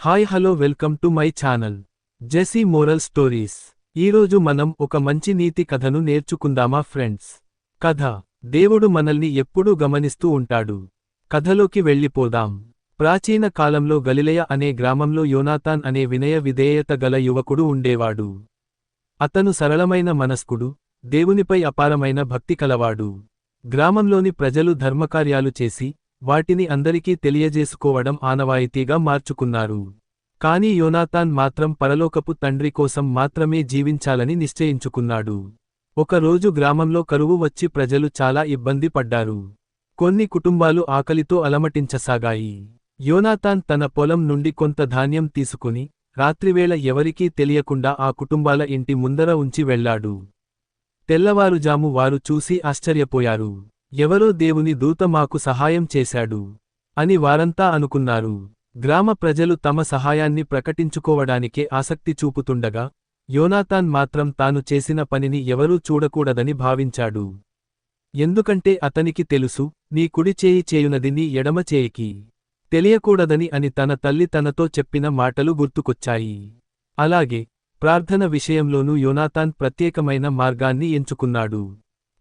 Hi hello welcome to my channel JC moral stories. ఈరోజు మనం ఒక మంచి నీతి కథను నేర్చుకుందామా ఫ్రెండ్స్. కథ: దేవుడు మనల్ని ఎప్పుడూ గమనిస్తూ ఉంటాడు. కథలోకి వెళ్ళిపోదాం. ప్రాచీన కాలంలో గలిలయ అనే గ్రామంలో యోనాతాన్ అనే వినయ విధేయత గల యువకుడు ఉండేవాడు. అతను సరళమైన మనస్కుడు, దేవునిపై అపారమైన భక్తి కలవాడు. గ్రామంలోని ప్రజలు ధర్మకార్యాలు చేసి వాటిని అందరికీ తెలియజేసుకోవడం ఆనవాయితీగా మార్చుకున్నారు. కాని యోనాతాన్ మాత్రం పరలోకపు తండ్రి కోసం మాత్రమే జీవించాలని నిశ్చయించుకున్నాడు. ఒకరోజు గ్రామంలో కరువు వచ్చి ప్రజలు చాలా ఇబ్బంది పడ్డారు. కొన్ని కుటుంబాలు ఆకలితో అలమటించసాగాయి. యోనాతాన్ తన పొలం నుండి కొంత ధాన్యం తీసుకుని రాత్రివేళ ఎవరికీ తెలియకుండా ఆ కుటుంబాల ఇంటి ముందర ఉంచి వెళ్లాడు. తెల్లవారుజాము వారు చూసి ఆశ్చర్యపోయారు. ఎవరో దేవుని దూత మాకు సహాయం చేశాడు అని వారంతా అనుకున్నారు. గ్రామ ప్రజలు తమ సహాయాన్ని ప్రకటించుకోవడానికే ఆసక్తి చూపుతుండగా యోనాతాన్ మాత్రం తాను చేసిన పనిని ఎవరూ చూడకూడదని భావించాడు. ఎందుకంటే అతనికి తెలుసు, నీ కుడి చేయి చేయునది నీ ఎడమ చేయికి తెలియకూడదని అని తన తల్లి తనతో చెప్పిన మాటలు గుర్తుకొచ్చాయి. అలాగే ప్రార్థన విషయంలోనూ యోనాతాన్ ప్రత్యేకమైన మార్గాన్ని ఎంచుకున్నాడు.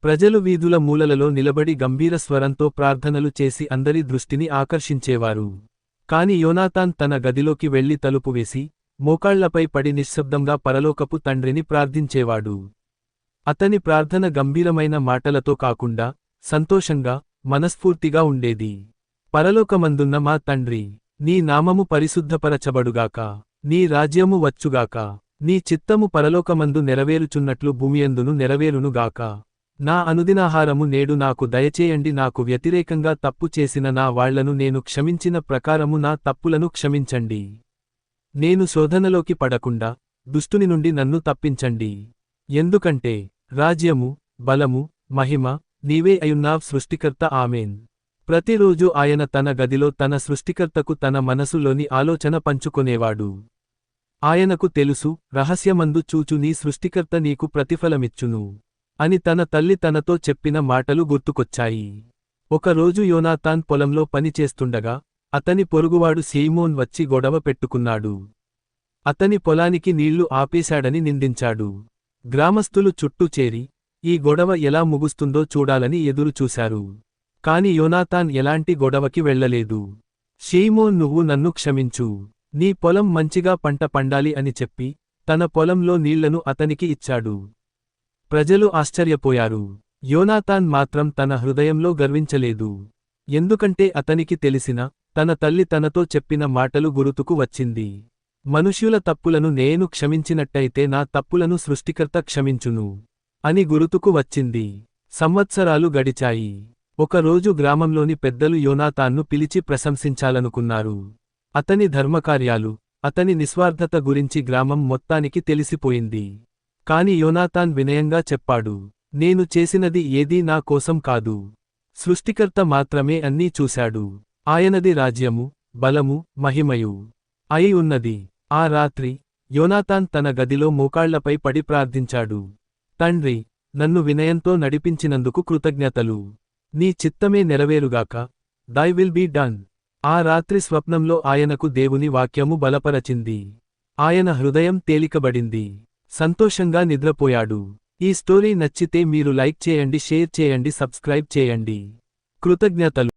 ప్రజలు వీధుల మూలలలో నిలబడి గంభీర స్వరంతో ప్రార్థనలు చేసి అందరి దృష్టిని ఆకర్షించేవారు. కాని యోనాతాన్ తన గదిలోకి వెళ్లి తలుపు వేసి మోకాళ్లపై పడి నిశ్శబ్దంగా పరలోకపు తండ్రిని ప్రార్థించేవాడు. అతని ప్రార్థన గంభీరమైన మాటలతో కాకుండా సంతోషంగా, మనస్ఫూర్తిగా ఉండేది. పరలోకమందున్న మా తండ్రి, నీ నామము పరిశుద్ధపరచబడుగాక, నీ రాజ్యము వచ్చుగాక, నీ చిత్తము పరలోకమందు నెరవేరుచున్నట్లు భూమియందును నెరవేరునుగాక. నా అనుదినాహారము నేడు నాకు దయచేయండి. నాకు వ్యతిరేకంగా తప్పు చేసిన నా వాళ్లను నేను క్షమించిన ప్రకారము నా తప్పులను క్షమించండి. నేను శోధనలోకి పడకుండా దుష్టుని నుండి నన్ను తప్పించండి. ఎందుకంటే రాజ్యము, బలము, మహిమ నీవే అయున్నావ్ సృష్టికర్త. ఆమేన్. ప్రతిరోజు ఆయన తన గదిలో తన సృష్టికర్తకు తన మనసులోని ఆలోచన పంచుకొనేవాడు. ఆయనకు తెలుసు, రహస్యమందు చూచు నీ సృష్టికర్త నీకు ప్రతిఫలమిచ్చును అని తన తల్లి తనతో చెప్పిన మాటలు గుర్తుకొచ్చాయి. ఒకరోజు యోనాతాన్ పొలంలో పనిచేస్తుండగా అతని పొరుగువాడు సీమోన్ వచ్చి గొడవ పెట్టుకున్నాడు. అతని పొలానికి నీళ్లు ఆపేశాడని నిందించాడు. గ్రామస్థులు చుట్టూ చేరి ఈ గొడవ ఎలా ముగుస్తుందో చూడాలని ఎదురుచూశారు. కాని యోనాతాన్ ఎలాంటి గొడవకి వెళ్లలేదు. సీమోన్, నువ్వు నన్ను క్షమించు, నీ పొలం మంచిగా పంట పండాలి అని చెప్పి తన పొలంలో నీళ్లను అతనికి ఇచ్చాడు. ప్రజలు ఆశ్చర్యపోయారు. యోనాతాన్ మాత్రం తన హృదయంలో గర్వించలేదు. ఎందుకంటే అతనికి తెలిసిన తన తల్లి తనతో చెప్పిన మాటలు గుర్తుకు వచ్చింది. మనుష్యుల తప్పులను నేను క్షమించినట్టయితే నా తప్పులను సృష్టికర్త క్షమించును అని గుర్తుకు వచ్చింది. సంవత్సరాలు గడిచాయి. ఒకరోజు గ్రామంలోని పెద్దలు యోనాతాన్ను పిలిచి ప్రశంసించాలనుకున్నారు. అతని ధర్మకార్యాలు, అతని నిస్వార్థత గురించి గ్రామం మొత్తానికి తెలిసిపోయింది. కాని యోనాతాన్ వినయంగా చెప్పాడు, నేను చేసినది ఏదీ నా కోసం కాదు. సృష్టికర్త మాత్రమే అన్నీ చూశాడు. ఆయనది రాజ్యము, బలము, మహిమయు అయి ఉన్నది. ఆ రాత్రి యోనాతాన్ తన గదిలో మోకాళ్లపై పడి ప్రార్థించాడు. తండ్రి, నన్ను వినయంతో నడిపించినందుకు కృతజ్ఞతలు. నీ చిత్తమే నెరవేరుగాక. Thy will be done. ఆ రాత్రి స్వప్నంలో ఆయనకు దేవుని వాక్యము బలపరచింది. ఆయన హృదయం తేలికబడింది. సంతోషంగా నిద్రపోయాడు. ఈ స్టోరీ నచ్చితే మీరు లైక్ చేయండి, షేర్ చేయండి, సబ్స్క్రైబ్ చేయండి. కృతజ్ఞతలు.